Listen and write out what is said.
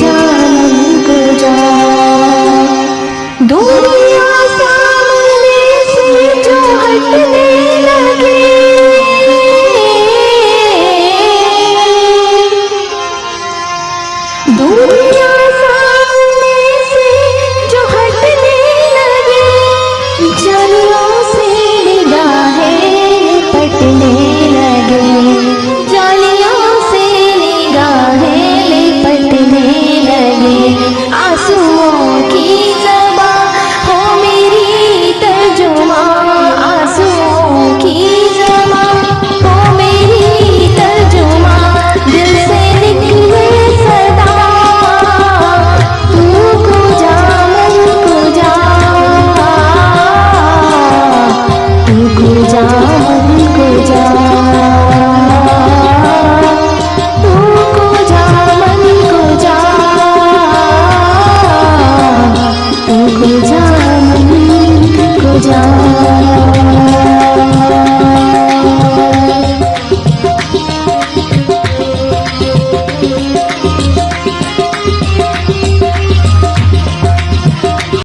जा मन को जा। दुनिया सामने से जो हटने लगे, दुनिया सामने से जो हटने लगे, जालियों से निगाहें पटने लगे, जालियों से निगाहें लिपटने लगे। आंसुओं की ज़बां हो मेरी तर्जुमा, आंसुओं की ज़बां हो मेरी तर्जुमा, दिल से निकले सदा तू को जा मन को जा, तू को जा मन को जा, तू को जा मन को जा, तू को जा मन को जा।